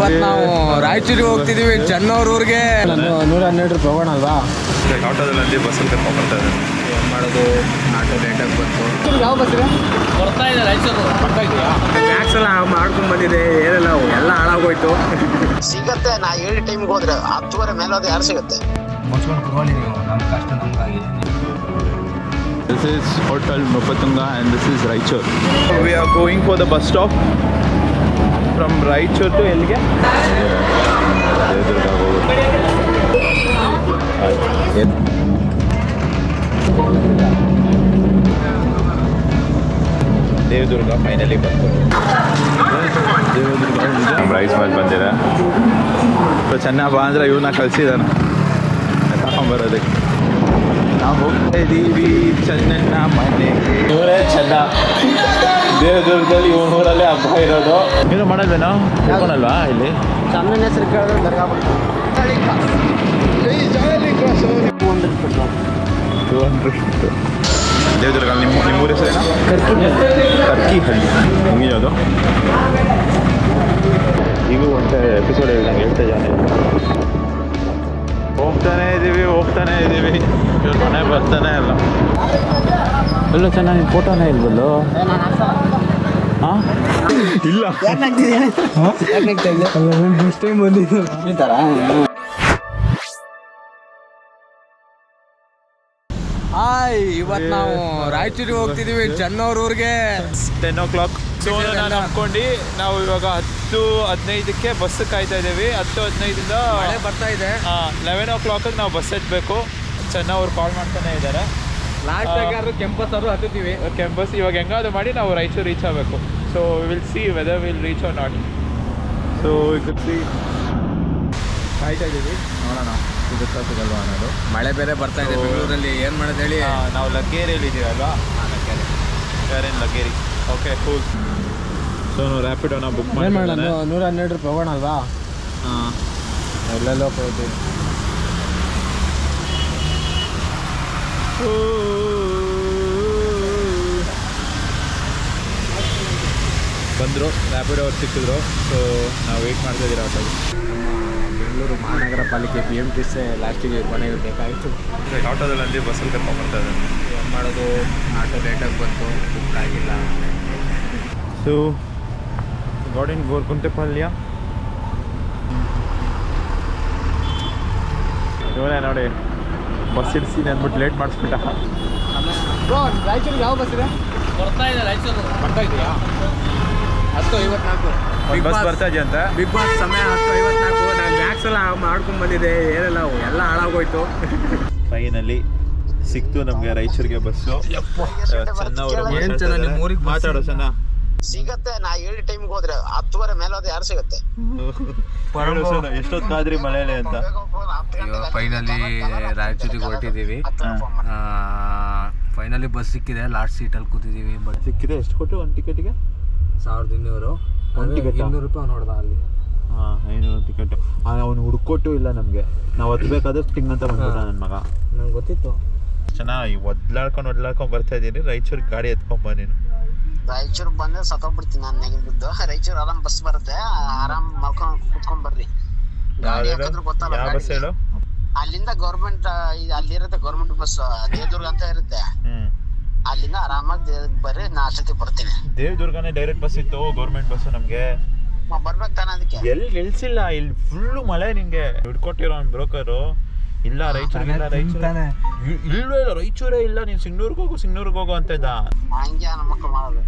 ಇವತ್ತು ನಾವು ರಾಯಚೂರಿಗೆ ಹೋಗ್ತಿದೀವಿ ಚೆನ್ನವ್ರ ಊರಿಗೆ. 112 ರೂಪಾಯಿ ಹೋಗೋಣ ಅಲ್ವಾ? ಆಟೋದಲ್ಲಿ ಬಸ್ಸಲ್ಲಿ ಕರ್ಕೊಂಡು ಬರ್ತಾ ಇದ್ದಾರೆ. ಏನು ಮಾಡೋದು, ಆಟೋ ಲೇಟಾಗಿ ಬಂತು. ಯಾವ ಬಸ್ ಇದೆ? ಬರ್ತಾ ಇದೆ ರಾಯಚೂರು. ಬರ್ತಾ ಇದೆಯಾ? ಟ್ಯಾಕ್ಸ್ ಎಲ್ಲ ಮಾಡ್ಕೊಂಡು ಬಂದಿದೆ, ಏನೆಲ್ಲ ಎಲ್ಲ ಹಾಳಾಗೋಯ್ತು. ಸಿಗತ್ತೆ. ನಾ ಹೇಳಿ ಟೈಮ್ಗೆ ಹೋದ್ರೆ 10:30 ಮೇಲೆ ಹೋದ್ರೆ ಯಾರು ಸಿಗುತ್ತೆ? ಮುಚ್ಕೊಂಡು ಕುತ್ಕೊಳ್ಳಿ ನೀವು, ನಮ್ಮ ಕಷ್ಟ ನಮಗಾಗಿ. This is Hotel Mupatunga and this is Raichur. We are going for the bus stop from Raichur to ಎಲ್ಲಿಗೆ? ದೇವದುರ್ಗ ಫೈನಲಿ ಬಂತು. ದೇವದುರ್ಗ ರೈಸ್ ಮೇಲೆ ಬಂದಿದೆ. ಚೆನ್ನಾಗಿ ಬಾ ಅಂದರೆ ಇವನ್ನ ಕಳಿಸಿದಾನೆ ತಗೊಂಬರೋದಕ್ಕೆ. ನಾವು ಹೋಗ್ತಾ ಇದ್ದೀವಿ ಚೆನ್ನಣ್ಣ ಮನೆ. ಇವರೇ ಚೆನ್ನ. ದೇವದುರ್ಗದಲ್ಲಿ ಇವನ ಊರಲ್ಲೇ ಹಬ್ಬ ಇರೋದು. ಏನು ಮಾಡೋದೇನೋ ಹೋಗೋಣಲ್ವಾ ಇಲ್ಲಿ? ಚಂದನ ಹೆಸರು ಕೇಳಿದ್ರೆ ದರ್ಗಾ ಬರ್ತೀವಿ. 200 ದೇವದುರ್ಗ. ನಿಮ್ಮೂರ ಹೆಸರೇನಾ? ಕರ್ಕಿ ಹಳ್ಳಿ. ಮುಗಿಯೋದು ಈಗ ಒಂದು ಎಪಿಸೋಡ್ ಹೇಳ್ದಂಗೆ ಹೇಳ್ತಾ ಇದ್ದಾನೆ. ಹೋಗ್ತಾನೆ ಇದ್ದೀವಿ ಇವ್ರ ಮನೆ ಬರ್ತಾನೆ ಇಲ್ಲ. ಎಲ್ಲ ಚೆನ್ನಾಗಿ ಫೋಟೋನೇ ಇಲ್ವಲ್ಲೋ? ಹಾಂ ಇಲ್ಲ. ಫಸ್ಟ್ ಟೈಮ್ ಬಂದಿದ್ದು ಈ ಥರ. ಹಾಯ್, ಇವತ್ತು ನಾವು ರಾಯಚೂರಿಗೆ ಹೋಗ್ತಿದೀವಿ ಚೆನ್ನವ್ರ ಊರಿಗೆ. 10 o'clock. ಸೊ ನಾನು ಅನ್ಕೊಂಡು ನಾವು ಇವಾಗ 10:15ಕ್ಕೆ ಬಸ್ ಕಾಯ್ತಾ ಇದ್ದೀವಿ. 10:15ದಿಂದ ಮಳೆ ಬರ್ತಾ ಇದೆ. 11 o'clock ನಾವು ಬಸ್ ಹತ್ತಬೇಕು. ಚೆನ್ನವ್ರು ಕಾಲ್ ಮಾಡ್ತಾನೆ ಇದ್ದಾರೆ. ಲಾಸ್ಟ್ ಕೆಂಪಸ್ ಅವರು ಹತ್ತಿದ್ದೀವಿ. ಕ್ಯಾಂಪಸ್ ಇವಾಗ ಹೆಂಗಾದ್ರು ಮಾಡಿ ನಾವು ರಾಯಚೂರು ರೀಚ್ ಆಗಬೇಕು. So will see whether will reach or not. So ಕಾಯ್ತಾ ಇದ್ದೀವಿ, ನೋಡೋಣ ಸಿಗುತ್ತಾ ಸಿಗಲ್ವಾ ಅನ್ನೋದು. ಮಳೆ ಬೇರೆ ಬರ್ತಾ ಇದೆ ಬೆಂಗಳೂರಲ್ಲಿ. ಏನು ಮಾಡೋದು ಹೇಳಿ? ನಾವು ಲಗ್ಗೇರಿಯಲ್ಲಿ ಇದ್ದೀವಲ್ವಾ? ಲಗ್ಗೇರಿ. Okay cool. ಸೊ ನಾವು ರ್ಯಾಪಿಡೋನ ಬುಕ್ ಏನು ಮಾಡೋಣ? ಮಾಡಿ 112 ರೂಪಾಯಿ ಹೋಗೋಣ ಅಲ್ವಾ? ಹಾಂ ಎಲ್ಲೆಲ್ಲೋ ಹೋಗ್ತೀವಿ. ಬಂದರು, ರ್ಯಾಪಿಡೋ ಅವ್ರು ಸಿಕ್ಕಿದ್ರು. ಸೊ ನಾವು ವೆಯ್ಟ್ ಮಾಡ್ತಾ ಇದ್ದೀವಿ ಆಟೋಗೆ. ಬೆಂಗಳೂರು ಮಹಾನಗರ ಪಾಲಿಕೆ BMTC ಲಾಸ್ಟಿಗೆ ಕೊನೆಗೆ ಬೇಕಾಯಿತು. ಆಟೋದಲ್ಲಿ ಬಸ್ಸಲ್ಲಿ ಕರ್ಕೊಂಡು ಬರ್ತಾ ಇದ್ದಾರೆ. ಏನು ಮಾಡೋದು, ಆಟೋ ಲೇಟಾಗಿ ಬಂತು, ಬುಕ್ ಆಗಿಲ್ಲ. ಸೊ ಗಾರ್ಡನ್ ಗೋರ್ಕುಂಟೆಪಾಳ್ಯ ಇವನೇ ನೋಡಿ, ಬಸ್ ಇಡ್ಸಿದೆ ಅಂದ್ಬಿಟ್ಟು ಲೇಟ್ ಮಾಡಿಸ್ಬಿಟ್ಟ. ರಾಯಚೂರಿಗೆ ಯಾವ ಬಸ್ ಇದೆ? ಬರ್ತಾ ಇದೆ ರಾಯಚೂರು. ಬರ್ತಾ ಇದೆಯಾ? 10:54. ಬಸ್ ಬರ್ತಾ ಇದೆಯಂತ. ಬಿಗ್ ಬಾಸ್ ಸಮಯ 10:54. ನಾನು ಮ್ಯಾಕ್ಸ್ ಎಲ್ಲ ಮಾಡ್ಕೊಂಡು ಬಂದಿದೆ, ಏನೆಲ್ಲ ಎಲ್ಲ ಹಾಳಾಗೋಯ್ತು. ಫೈನಲಿ ಸಿಕ್ತು ನಮಗೆ ರಾಯಚೂರಿಗೆ ಬಸ್ಸು. ಏನ್ ಚೆನ್ನ ನಿಮ್ಮ ಊರಿಗೆ ಮಾತಾಡೋ ಚೆನ್ನ. ಸಿಗತ್ತೆ. ನಾ ಹೇಳಿ ಟೈಮ್ಗೆ ಹೋದ್ರೆ 10:30 ಮೇಲೆ ಹೋದ್ರೆ ಯಾರು ಸಿಗುತ್ತೆ? ಎಷ್ಟೊತ್ತಾದ್ರಿ ಮಳೆಯಲ್ಲಿ ಅಂತ. ಫೈನಲಿ ರಾಯಚೂರಿಗೆ ಹೊರಟಿದ್ದೀವಿ. ಫೈನಲಿ ಬಸ್ ಸಿಕ್ಕಿದೆ. ಲಾಸ್ಟ್ ಸೀಟಲ್ಲಿ ಕೂತಿದ್ದೀವಿ. ಬಟ್ ಸಿಕ್ಕಿದೆ. ಎಷ್ಟು ಕೊಟ್ಟು ಒಂದು ಟಿಕೆಟಿಗೆ? 1200. ಒಂದು ಟಿಕೆಟ್ 200 ರೂಪಾಯಿ ನೋಡ್ದ ಅಲ್ಲಿ. ಹಾಂ 500 ಟಿಕೆಟ್. ಅವನು ಹುಡ್ಕೊಟ್ಟು ಇಲ್ಲ ನಮಗೆ. ನಾವು ಹತ್ಬೇಕಾದ್ರೆ ಟಿಂಗ್ ಅಂತ ಬಂದ್ಬಿಟ್ಟ ನನ್ನ ಮಗ. ನಂಗೆ ಗೊತ್ತಿತ್ತು. ಚೆನ್ನಾಗಿ ಒದ್ಲಾಡ್ಕೊಂಡು ಬರ್ತಾ ಇದ್ದೀನಿ. ರಾಯಚೂರಿಗೆ ಗಾಡಿ ಎತ್ಕೊಂಬ ನೀನು. ರಾಯಚೂರ್ ಬಂದ್ರೆ ಸತ್ತೋಗ್ಬಿಡ್ತೀನಿ ನಾನು ನೆಗೆದ್ಬಿದ್ದು. ರಾಯಚೂರ್ ಆರಾಮ್ ಬಸ್ ಬರುತ್ತೆ, ಆರಾಮ್ ಮಲ್ಕೊಂಡ್ ಕುತ್ಕೊಂಡ್ ಬರ್ರಿ. ಗಾಡಿ ಹಾಕಿದ್ರು ಗೊತ್ತಲ್ಲ. ಯಾವ ಬಸ್ ಹೇಳು? ಅಲ್ಲಿಂದ ಗೌರ್ಮೆಂಟ್ ಅಲ್ಲಿರುತ್ತೆ, ಗೌರ್ಮೆಂಟ್ ಬಸ್ ದೇವದುರ್ಗ ಅಂತ ಇರುತ್ತೆ. ಅಲ್ಲಿಂದ ಆರಾಮಾಗಿ ಬರ್ರಿ, ನಾ ಅಷ್ಟೊತ್ತಿಗೆ ಬರ್ತೀನಿ. ದೇವದುರ್ಗನೇ ಡೈರೆಕ್ಟ್ ಬಸ್ ಇತ್ತು, ಗೌರ್ಮೆಂಟ್ ಬಸ್ಸು ನಮಗೆ. ಬರ್ಬೇಕು ತಾನೆ ಅದಕ್ಕೆ. ಎಲ್ಲಿ ನಿಲ್ಸಿಲ್ಲ, ಇಲ್ಲಿ ಫುಲ್ಲು ಮಳೆ. ನಿಂಗೆ ಹಿಡ್ಕೊಟ್ಟಿರೋ ಅವ್ನು ಬ್ರೋಕರು. ಇಲ್ಲ ರಾಯಚೂರಿಗೆ ಇಲ್ಲ, ಇಲ್ವೇ ಇಲ್ಲ, ರಾಯಚೂರೇ ಇಲ್ಲ, ನೀನು ಸಿಂಗ್ನೂರ್ಗೆ ಹೋಗು ಅಂತ ಇದ್ದ. ಹಂಗೆ ನಮ್ಮ ಮಕ್ಕಳು ಮಾಡೋದು.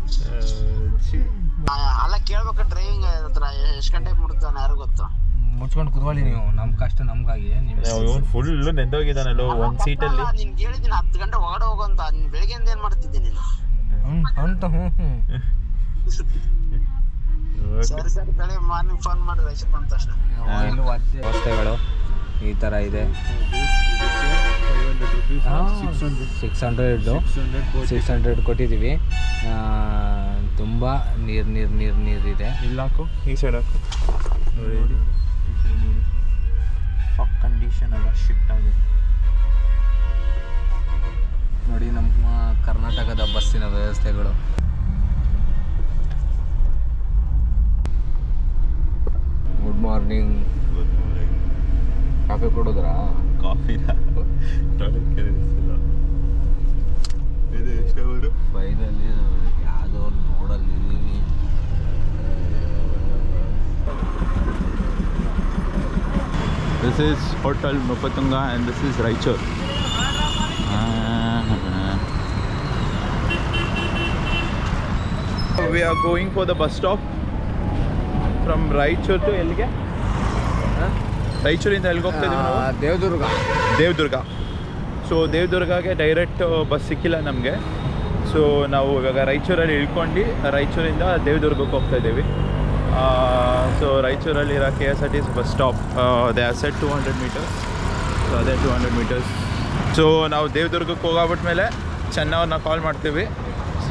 ಅಲ್ಲ ಕೇಳ್ಬೇಕು, ಡ್ರೈವಿಂಗ್ ಹತ್ರ ಎಷ್ಟು ಗಂಟೆಗೆ ಮುಡ್ತಾನೆ ಯಾರು ಗೊತ್ತು. ಮುಚ್ಕೊಂಡು ಕುತ್ಕೊಳ್ಳಿ ನೀವು, ನಮ್ಮ ಕಷ್ಟ ನಮಗಾಗಿ. ಇವನು ಫುಲ್ ನೆಂದೋಗಿದ್ದಾನಲ್ಲೋ ಒಂದು ಸೀಟಲ್ಲಿ. ನಿನ್ಗೆ ಹೇಳಿದ್ದೀನಿ 10 ಗಂಟೆ ಒಳಗಡೆ ಹೋಗು ಅಂತ. ಬೆಳಿಗ್ಗೆಯಿಂದ ಏನ್ ಮಾಡ್ತಿದ್ದೀನಿ ನೀನು? ಸರಿ ಬೆಳಿಗ್ಗೆ ಮಾರ್ನಿಂಗ್ ಫೋನ್ ಮಾಡಿ ರಾಯಚೂರು ಬಂದ ತಕ್ಷಣ. ವ್ಯವಸ್ಥೆಗಳು ಈ ಥರ ಇದೆ. 600 ಕೊಟ್ಟಿದ್ದೀವಿ. ತುಂಬ ನೀರಿದೆ. ಇಲ್ಲ ಹಾಕು, ಈ ಸೈಡ್ ಹಾಕು. ಕಂಡೀಷನ್ ಎಲ್ಲ ಶಿಫ್ಟ್ ಆಗಿದೆ ನೋಡಿ ನಮ್ಮ ಕರ್ನಾಟಕದ ಬಸ್ಸಿನ ವ್ಯವಸ್ಥೆಗಳು. Good morning. ಕಾಫಿ ಕುಡಿದ್ರಾ? ಕಾಫಿನ ಇದು ಎಷ್ಟವರು ಫೈನಲಿ ಯಾವುದೋ ನೋಡಲ್ಲಿದ್ದೀವಿ. This is Hotel Mupatunga and this is Raichur. We are going for the bus stop from Raichur to ಎಲ್ಲಿಗೆ? ರೈಚೂರಿಂದ ಎಲ್ಲಿಗೆ ಹೋಗ್ತಾ ಇದ್ದೀವಿ ನಾವು? ದೇವದುರ್ಗ. ಸೊ ದೇವದುರ್ಗಗೆ ಡೈರೆಕ್ಟ್ ಬಸ್ ಸಿಕ್ಕಿಲ್ಲ ನಮಗೆ. ಸೊ ನಾವು ಇವಾಗ ರಾಯಚೂರಲ್ಲಿ ಇಳ್ಕೊಂಡು ರಾಯಚೂರಿಂದ ದೇವದುರ್ಗಕ್ಕೆ ಹೋಗ್ತಾ ಇದ್ದೀವಿ. ಸೊ ರಾಯಚೂರಲ್ಲಿರೋ KSRTC bus stop they are set 200 metres. So ಅದೇ 200 ಮೀಟರ್ಸ್. ಸೊ ನಾವು ದೇವದುರ್ಗಕ್ಕೆ ಹೋಗ್ಬಿಟ್ಮೇಲೆ ಚೆನ್ನವ್ರನ್ನ ಕಾಲ್ ಮಾಡ್ತೀವಿ.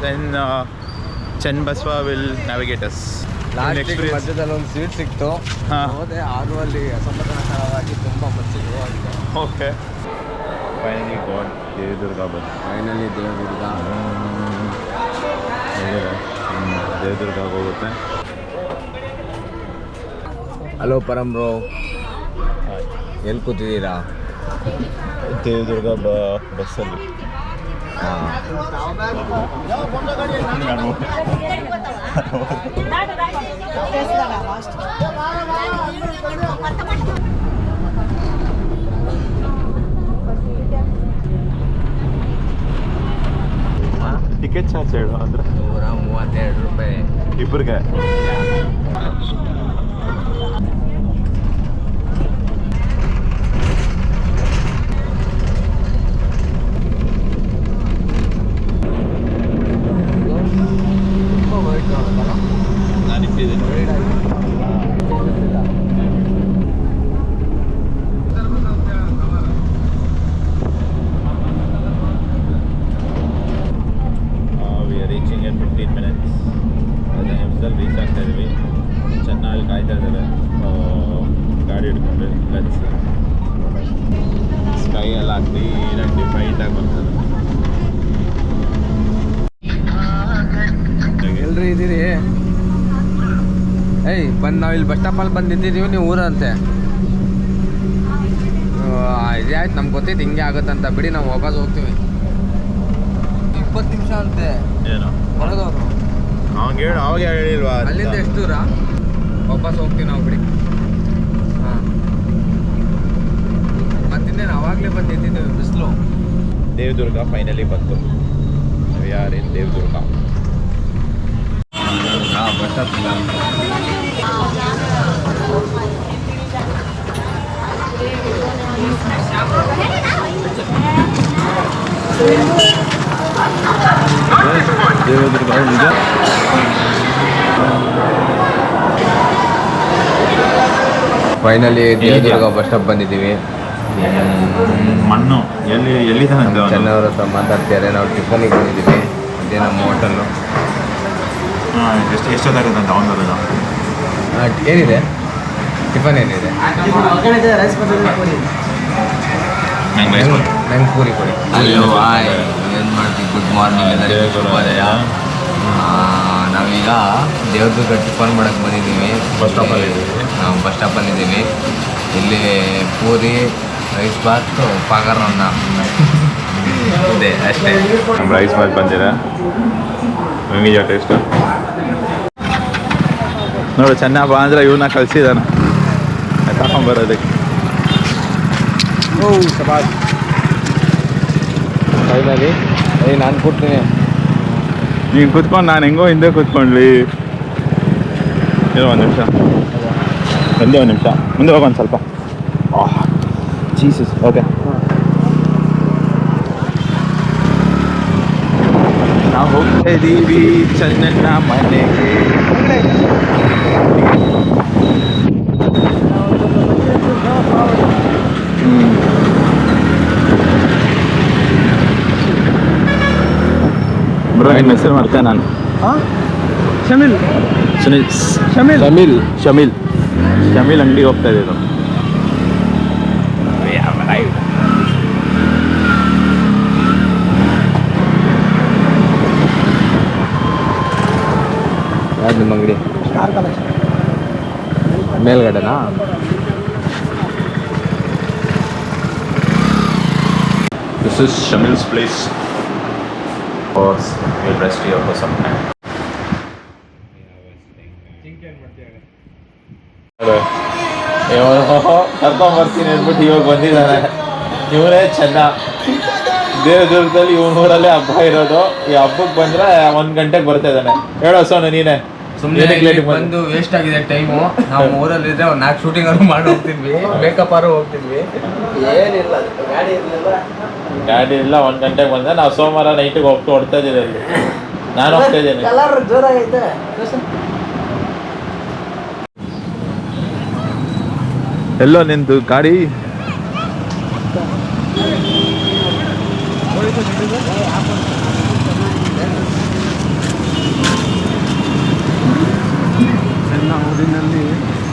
ದೆನ್ ಚೆನ್ನ ಬಸವ ವಿಲ್ ನ್ಯಾವಿಗೇಟಸ್. ಮಧ್ಯದಲ್ಲಿ ಒಂದು ಸೀಟ್ ಸಿಕ್ತು. ಹೋದೆ, ಆದ್ರೂ ಅಲ್ಲಿ ಅಸಮಾಧಾನಕರವಾಗಿ ತುಂಬ ಮಚ್ಚಿಗೆ ಹೋಗಿದೆ. Okay, finally got Devadurga bus. Finally Devadurga ಹೋಗುತ್ತೆ. ಹಲೋ ಪರಮ್ ಬ್ರೋ, ಎಲ್ಲಿ ಕೂತಿದ್ದೀರಾ? ದೇವದುರ್ಗ ಬಸ್ಸಲ್ಲಿ. ಟಿಕೆಟ್ ಚಾರ್ಜ್ ಹೇಳು ಅಂದರೆ 132 ರೂಪಾಯಿ ಇಬ್ಬರಿಗೆ. ನಾನು ಇಟ್ಟಿದ್ದೀನಿ. We are reaching in 15 minutes. 15 ನಿಮಿಷದಲ್ಲಿ ರೀಚ್ ಆಗ್ತಾ ಇದ್ದೀವಿ. ಚೆನ್ನಾಗಿ ಕಾಯ್ತಾ ಇದ್ದಾರೆ ಗಾಡಿ ಹಿಡ್ಕೊಂಡು. ಲಂಚ್ ಸ್ಕೈ ಎಲ್ಲ ಕ್ಲೀನಾಗಿ ಡಿಫೈಟ್ ಆಗಿ ಬರ್ತದೆ. ಎಲ್ರಿ ಇದ್ದೀರಿ? ಬಂದು ನಾವು ಇಲ್ಲಿ ಬಸ್ ಸ್ಟಾಪಲ್ಲಿ ಬಂದು ನಿಂತಿದ್ದೀವಿ, ನೀವು ಊರಂತೆ. ಇದೇ ಆಯ್ತು, ನಮ್ಗೆ ಗೊತ್ತೈತೆ ಹಿಂಗೆ ಆಗುತ್ತಂತ. ಬಿಡಿ, ನಾವು ವಾಪಸ್ ಹೋಗ್ತೀವಿ. 20 ನಿಮಿಷ ಅಂತೆ ಏನು ಹೊರದವರು. ಅವಂಗೆ ಹೇಳು, ಅವಾಗ ಹೇಳಿಲ್ವಾ? ಅಲ್ಲಿಂದ ಎಷ್ಟು ದೂರ? ವಾಪಸ್ ಹೋಗ್ತೀವಿ ನಾವು, ಬಿಡಿ. ಹಾಂ, ಮತ್ತಿನ್ನೇನು ಅವಾಗಲೇ ಬಂದು ನಿಂತಿದ್ದೀವಿ, ಬಿಸಿಲು. ದೇವದುರ್ಗ ಫೈನಲಿ ಬಂತು. We are in Devadurga. Bus stop ಇಲ್ಲ. ದೇವದುರ್ಗ ನಿಜ. ಫೈನಲಿ ದೇವದುರ್ಗ ಬಸ್ ಸ್ಟಾಪ್ ಬಂದಿದ್ದೀವಿ. ಮಣ್ಣು ಎಲ್ಲಿದ್ದಾನೆ? ಚೆನ್ನವ್ರ ಹತ್ರ ಮಾತಾಡ್ತಿದ್ದಾರೆ. ನಾವು ಟಿಫನಿಗೆ ಬಂದಿದ್ದೀವಿ. ಇದೇ ನಮ್ಮ ಹೋಟೆಲ್ಲು. ಎಷ್ಟೊತ್ತಾಗುತ್ತೆ ಅಂತ ಅವನು ಬರೋದು? ಏನಿದೆ ಟಿಫನ್? ಏನಿದೆ? ನಂಗೆ ಪೂರಿ ಕೊಡಿ. ಅಲ್ಲೋ ಹಾಯ್, ಏನು ಮಾಡ್ತೀವಿ? ಗುಡ್ ಮಾರ್ನಿಂಗ್ ಎಲ್ಲರಿಗೂ. ಶುಭೋದಯ. ನಾವೀಗ ದೇವದುರ್ಗ ಟಿಫನ್ ಮಾಡೋಕ್ಕೆ ಬಂದಿದ್ದೀವಿ. ಬಸ್ ಸ್ಟಾಪಲ್ಲಿದ್ದೀವಿ. ನಾವು ಬಸ್ ಸ್ಟಾಪಲ್ಲಿದ್ದೀವಿ. ಇಲ್ಲಿ ಪೂರಿ, ರೈಸ್ ಬಾತ್, ಪಾಗರನ್ನ ಇದೆ ಅಷ್ಟೇ. ನಮ್ಮ ರೈಸ್ ಬಾತ್ ಬಂದಿದೆ. ಹೆಂಗಿದೆಯಾ ಟೇಸ್ಟ್? ನೋಡು, ಚೆನ್ನಾಗಿ ಬಾ ಅಂದರೆ ಇವನ್ನ ಕಳಿಸಿದಾನೆ ತಗೊಂಬರೋದಕ್ಕೆ. ಸಬಾದ್ ಫೈನಲಿ ನಾನು ಕೊಡ್ತೀನಿ. ನೀನು ಕೂತ್ಕೊಂಡು ನಾನು ಹೆಂಗೋ ಹಿಂದೆ ಕೂತ್ಕೊಂಡ್ಲಿ. ಏನೋ ಒಂದು ನಿಮಿಷ, ಒಂದೇ ಒಂದು ನಿಮಿಷ ಮುಂದೆ ಹೋಗೋಣ ಸ್ವಲ್ಪ. ಚೀಸಸ್ ಓಕೆ. ನಾವು ಹೋಗ್ತಾ ಇದ್ದೀವಿ ಚೆನ್ನಣ್ಣ ಮನೆಗೆ. ಬ್ರೋ, ನಿಮ್ಮ ಹೆಸರು ಮಾಡ್ತೇನೆ ನಾನು. ಶಮಿಲ್ ಶಮಿಲ್ ಅಂಗಡಿಗೆ ಹೋಗ್ತಾ ಇದ್ದೀವಿ. ಯಾವ್ದು ನಿಮ್ಮ ಅಂಗಡಿ? ಮೇಲ್ಗಡೆನಾ? This is Shamil's place. Or we'll rest here for some time. ಕರ್ಕೊಂಬರ್ತೀನಿ ಅಂದ್ಬಿಟ್ಟು ಇವಾಗ ಬಂದಿದ್ದಾನೆ. ಇವರೇ ಚೆನ್ನ. ದೇವದುರ್ಗದಲ್ಲಿ ಇವನೂರಲ್ಲೇ ಹಬ್ಬ ಇರೋದು. ಈ ಹಬ್ಬಕ್ಕೆ ಬಂದ್ರೆ 1 ಗಂಟೆಗೆ ಬರ್ತಾ ಇದ್ದಾನೆ. ಹೇಳೋ ಸೋನು ನೀನೆ. ಸುಮ್ಮನೆ ಬಂದು ವೇಸ್ಟ್ ಆಗಿದೆ ಟೈಮು. ನಾವು ಊರಲ್ಲಿ ಇದ್ರೆ ಒಂದು 4 ಶೂಟಿಂಗ್ ಮಾಡಿ ಹೋಗ್ತಿದ್ವಿ, ಮೇಕಪ್ ಆರು ಹೋಗ್ತಿದ್ವಿ. ಏನಿಲ್ಲ, ಗಾಡಿ ಇಲ್ಲ. 1 ಗಂಟೆಗೆ ಬಂದ. ನಾವು ಸೋಮವಾರ ನೈಟಿಗೆ ಹೊಡ್ತಾ ಇದ್ದೀವಿ ಅಲ್ಲಿ. ನಾನು ಹೋಗ್ತಾ ಇದ್ದೇನೆ. ಜೋರಾಗೈತೆ. ಎಲ್ಲೋ ನಿಂದು ಗಾಡಿ?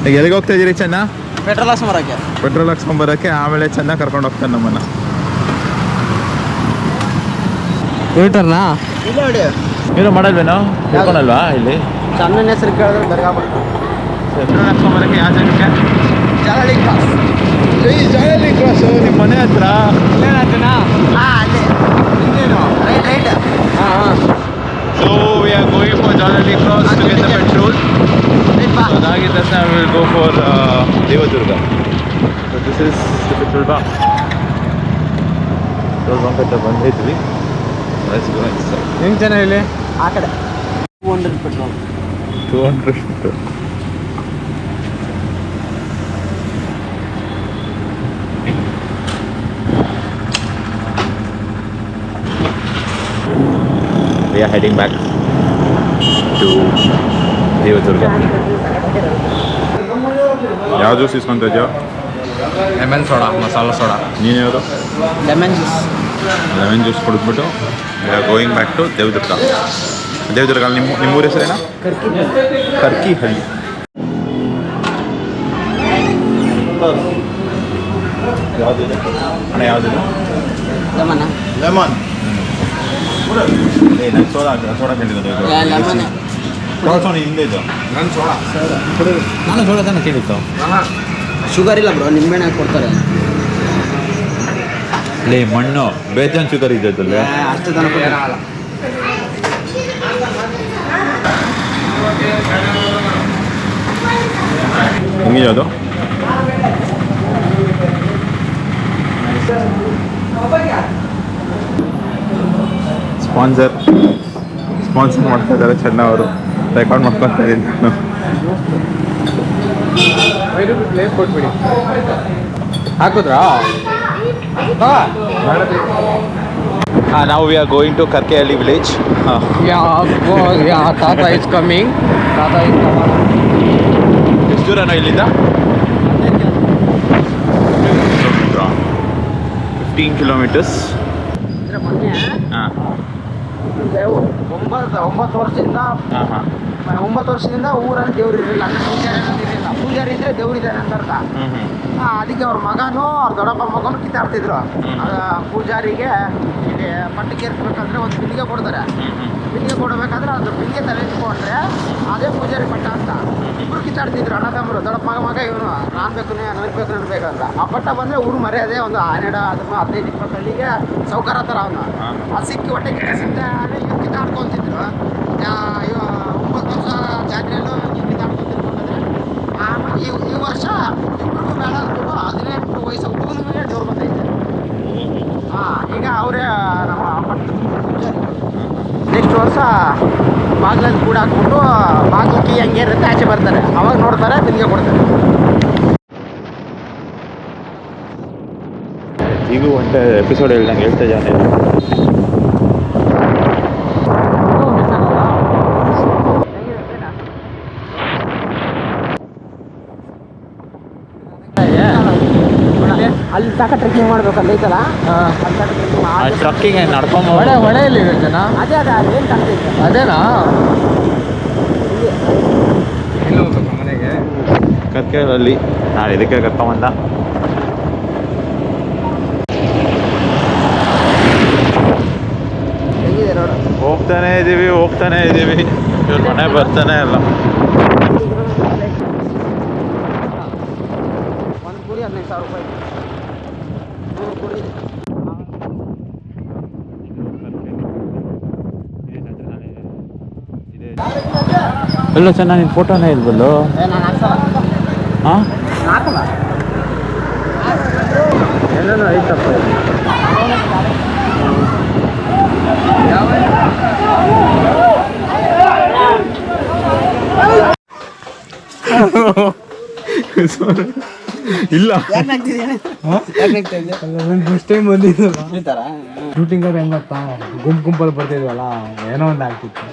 ಈಗ ಎಲ್ಲಿಗೆ ಹೋಗ್ತಾ ಇದ್ದೀರಿ ಚೆನ್ನ? ಪೆಟ್ರೋಲ್ ಹಾಕ್ಸ್ಕೊಂಬರಕ್ಕೆ. ಪೆಟ್ರೋಲ್ ಹಾಕ್ಸ್ಕೊಂಬರಕ್ಕೆ. ಆಮೇಲೆ ಚೆನ್ನ ಕರ್ಕೊಂಡು ಹೋಗ್ತಾನೆ ನಮ್ಮನ್ನ. ಯೂಟರ್ನಾ? ಇಲ್ಲ ನೋಡಿ. ಏನು ಮಾಡಲ್ವೇನೋ? ತಿಳ್ಕೊಳಲ್ವಾ ಇಲ್ಲಿ? ಚೆನ್ನನ ಹೆಸರು ಕೇಳಿದ್ರೆ ಬರ್ಗಾಬಿಟ್ಟು. ಪೆಟ್ರೋಲ್ ಹಾಕ್ಸ್ಕೊಂಬರಕ್ಕೆ ಯಾವ ಜಾಗಕ್ಕೆ? ಜಾಲಹಳ್ಳಿ ಕ್ರಾಸ್. ಜಾಲಹಳ್ಳಿ ಕ್ರಾಸು ನಿಮ್ಮ ಮನೆ ಹತ್ರ? ರೈಟ್. ಹಾಂ. So we are going for Jalalli Cross to get the petrol. So ಅದಾಗಿದ ತಕ್ಷಣ we will go for Devadurga. So this is the petrol bunk. Petrol bunk ಹತ್ರ ಬಂದಿದ್ವಿ. Let's go inside. ಹೆಂಗೆ ಜನ ಇಲ್ಲಿ? ಆ ಕಡೆ 200 petrol. 200 petrol. We are heading back to Devadurga. ಯಾವ juice ಇಸ್ಕೊಂತ ಇದೆಯೋ? Lemon soda, masala soda. ನೀನು ಯಾವುದು? Lemon juice. ಲೆಮನ್ ಜ್ಯೂಸ್ ಕುಡಿದ್ಬಿಟ್ಟು we are going back to Devadurga. Devadurga ನಿಮ್ಮ ಊರ ಹೆಸರೇನಾ? ಕರ್ಕಿಹಳ್ಳಿ. ಯಾವುದಿದೆ ಅಣ್ಣ? ಯಾವುದಿದೆ? ಲೆಮನ್. ನಾನು ಸೋಡಾ ಕೇಳಿದ್ದು. ಹಿಂದೆ ಇದು ನಾನು ಸೋಡಾ. ನಾನು ಸೋಡಾ ತಾನೆ ಕೇಳಿತ್ತು. ಶುಗರ್ ಇಲ್ಲ ಬ್ರೋ, ನಿಂಬೆಹಣ್ಣು ಹಾಕಿ ಕೊಡ್ತಾರೆ. ಲೇ ಮಣ್ಣು ಬೇಜಾನ್ ಶುಗರ್ ಇದ್ದಲ್ಲ. ಅಷ್ಟು ತನಕ ಆಗಲ್ಲ. ಹಿಂಗೆ ಅದು ಸ್ಪಾನ್ಸರ್ ಮಾಡ್ತಾ ಇದ್ದಾರೆ ಚೆನ್ನ ಅವರು. ರೆಕಾರ್ಡ್ ಮಾಡ್ಕೊತಾ ಇದ್ದೀನಿ ನಾನು. ಪ್ಲೇಸ್ ಕೊಟ್ಬಿಡಿ. ಹಾಕಿದ್ರಾ? ನಾವು we are going to Karkehalli village. ತಾತ ಇಸ್ ಕಮಿಂಗ್. ಎಷ್ಟು ದೂರನೋ ಇಲ್ಲಿಂದ? 15 ಕಿಲೋಮೀಟರ್ಸ್. ಹಾಂ. 9 ವರ್ಷದಿಂದ ಹಾಂ ಹಾಂ 9 ವರ್ಷದಿಂದ ಊರಲ್ಲಿ ದೇವ್ರು ಇರಲಿಲ್ಲ. ಪೂಜಾರಿ ಇದ್ರೆ ದೇವ್ರು ಇದ್ದಾನೆ ಅಂತ ಅರ್ಥ. ಅದಕ್ಕೆ ಅವ್ರ ಮಗನೂ ಅವ್ರ ದೊಡ್ಡಪ್ಪ ಮಗನೂ ಕಿತ್ತಾಡ್ತಿದ್ರು. ಪೂಜಾರಿಗೆ ಇಲ್ಲಿ ಪಟ್ಟಕ್ಕೆ ಏರ್ಸ್ಬೇಕಂದ್ರೆ ಒಂದು ಬಿಂದಿಗೆ ಕೊಡ್ತಾರೆ. ಬಿಂದಿಗೆ ಕೊಡಬೇಕಾದ್ರೆ ಅದು ಬಿಂದಿಗೆ ತಲೆ ಇಟ್ಕೊಂಡ್ರೆ ಅದೇ ಪೂಜಾರಿ ಪಟ್ಟ ಅಂತ. ಇಬ್ಬರು ಕಿತ್ತಾಡ್ತಿದ್ರು ಅಣ್ಣ ತಮ್ಮರು. ದೊಡ್ಡಪ್ಪ ಮಗ ಇವನು ನಾನು ಬೇಕು ನನಗಬೇಕಂತ. ಆ ಪಟ್ಟ ಬಂದರೆ ಊರು ಮರ್ಯಾದೆ ಒಂದು 15-20 ಹಳ್ಳಿಗೆ ಸೌಕರ್ಯ ಥರ ಅವನು. ಅದು ಸಿಕ್ಕಿ ಹೊಟ್ಟೆ ಸಿಕ್ಕಿದ್ರೆ ಇವ್ರು ಕಿತ್ತಾಡ್ಕೊತಿದ್ರು. 9 ವರ್ಷ ಜಾತ್ರೆಯಲ್ಲೂ ಕಿತ್ತಾಡ್ಕೊತಿದ್ರು. ಆಮೇಲೆ ಈ ವರ್ಷ ಇಬ್ಬರಿಗೂ ಬೇಡ ಅಂದ್ಬಿಟ್ಟು 18 ವಯಸ್ಸು ಹುಡುಗನಿಗೆ ದೇವ್ರು ಬಂದೈತೆ. ಈಗ ಅವರೇ ನಮ್ಮ ಪಟ್ಟ ಪೂಜಾರಿ. ನೆಕ್ಸ್ಟ್ ವರ್ಷ ಬಾಗಿಲಲ್ಲಿ ಕೂಡ ಹಾಕ್ಬಿಟ್ಟು ಬಾಗಿಲು ಕೀ ಹಂಗೆ ಇರುತ್ತೆ, ಆಚೆ ಬರ್ತಾರೆ. ಅವಾಗ ನೋಡ್ತಾರೆ, ಬಿಂದಿಗೆ ಕೊಡ್ತಾರೆ. ಈಗೂ ಒಂದು ಎಪಿಸೋಡ್ ಹೇಳ್ದಂಗೆ ಹೇಳ್ತಾ ಜಾನೆ. ಅಲ್ಲಿ ತನಕ ಟ್ರೆಕ್ಕಿಂಗ್ ಮಾಡ್ಬೇಕು. ಅಲ್ಲಿ ಐತಲ್ಲ, ಟ್ರಕ್ಕಿಂಗ್ ನಡ್ಕೊಂಬ ಹೊಳೆಯಲ್ಲಿ ಜನ. ಅದೇ ಅದೇನು ಕಾಣ್ತೈತೆ ಅದೇನಾ? ಇಲ್ಲಿ ಹೋಗ್ಬೇಕು ಮನೆಗೆ. ಕರ್ಕೆಹಳ್ಳಿ ನಾನು ಇದಕ್ಕೆ ಕರ್ಕೊಂಬಂದ. ಹೆಂಗಿದೆ ರೋಡ್? ಹೋಗ್ತಾನೆ ಇದ್ದೀವಿ ಇವ್ರ ಮನೆ ಬರ್ತಾನೆ ಇಲ್ಲ. 15,000 ರೂಪಾಯಿ 3 ಕುರಿ ಇದೆ. ಎಲ್ಲ ಚೆನ್ನಾಗಿ ನಿನ್ನ ಫೋಟೋನೇ ಇಲ್ವಲ್ಲೋ ನಾನು ಹಾಕ್ಸಲ್ಲ ಹಾಂ ಹಾಕಲ್ಲ ಏನೇನೋ ಐತಪ್ಪ ಇಲ್ಲ ಫಸ್ಟ್ ಟೈಮ್ ಬಂದಿದ್ದು ಶೂಟಿಂಗ್ ಅವ್ರು ಹೆಂಗ್ ಗೊತ್ತಾ ಗುಂಪಲ್ಲಿ ಬರ್ತಿದ್ವಲ್ಲ ಏನೋ ಒಂದು ಆಗ್ತಿತ್ತು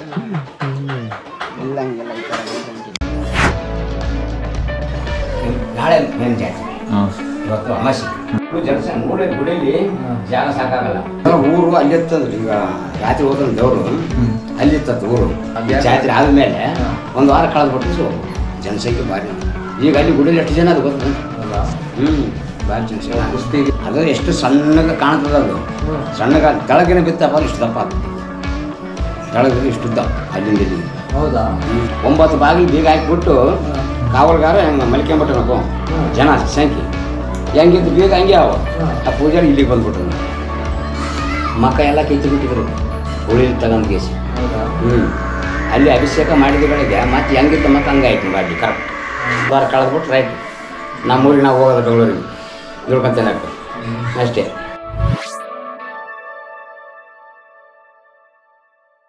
ಇಲ್ಲ ಹಂಗೆಲ್ಲ ಈ ಥರ ನಾಳೆ ಮೇನ್ ಜಾತಿ ಹಾಂ ಇವತ್ತು ಅಮಾಸಿ ಜನಸಂಖ್ಯೆ ಮೂರೇ ಗುಡಿಯಲ್ಲಿ ಜಾಗ ಸಾಕಾಗಲ್ಲ ಊರು ಅಲ್ಲಿ ಇತ್ತಂದ್ರೆ ಈಗ ಜಾತ್ರೆ ಹೋದ ದೇವರು ಅಲ್ಲಿ ಇತ್ತದ ಊರು ಜಾತ್ರೆ ಆದ್ಮೇಲೆ ಒಂದು ವಾರ ಕಳೆದ್ಬಿಟ್ಟು ಜನಸಂಖ್ಯೆ ಭಾರಿ ಈಗ ಅಲ್ಲಿ ಗುಡಿಯಲ್ಲಿ ಎಷ್ಟು ಜನ ಅದು ಗೊತ್ತ ಭಾರಿ ಜನಸಂಖ್ಯೆ ಅದು ಎಷ್ಟು ಸಣ್ಣಗೆ ಕಾಣ್ತದ ಅದು ಸಣ್ಣಗ ಕೆಳಗಿನ ಬಿತ್ತಪ್ಪ ಇಷ್ಟು ದಪ್ಪ ಅದು ಕೆಳಗಿನ ಇಷ್ಟು ಉದ್ದ ಅಲ್ಲಿಂದ ಇಲ್ಲಿ ಹೌದಾ 9 ಬಾಗಿಲು ಬೀಗ ಹಾಕಿಬಿಟ್ಟು ಕಾವಲ್ಗಾರ ಹೆಂಗೆ ಮಲ್ಕೊಂಬಿಟ್ಟು ಜನ ಸಂಖ್ಯೆ ಹೆಂಗಿದ್ದು ಬೀಗ ಹಂಗೆ ಅವ ಆ ಪೂಜಾರಿ ಇಲ್ಲಿಗೆ ಬಂದ್ಬಿಟ್ರು ಮಕ್ಕ ಎಲ್ಲ ಕಿತ್ತಿಬಿಟ್ಟಿದ್ರು ಹುಳಿ ತಗೊಂಡು ಕೇಸಿ ಅಲ್ಲಿ ಅಭಿಷೇಕ ಮಾಡಿದಗಳಿಗೆ ಮತ್ತೆ ಹೆಂಗಿದ್ದ ಮತ್ತೆ ಹಂಗಾಯ್ತು ಬಾಡಿ ಕರೆಕ್ಟ್ ಬಾರ ಕಳೆದ್ಬಿಟ್ಟು ರೈಟ್ ನಮ್ಮೂರಿಗೆ ನಾವು ಹೋಗೋದು ಬೆಂಗಳೂರಿಗೆ ದುಡ್ಕೊಂತೇನೆ ಅಷ್ಟೇ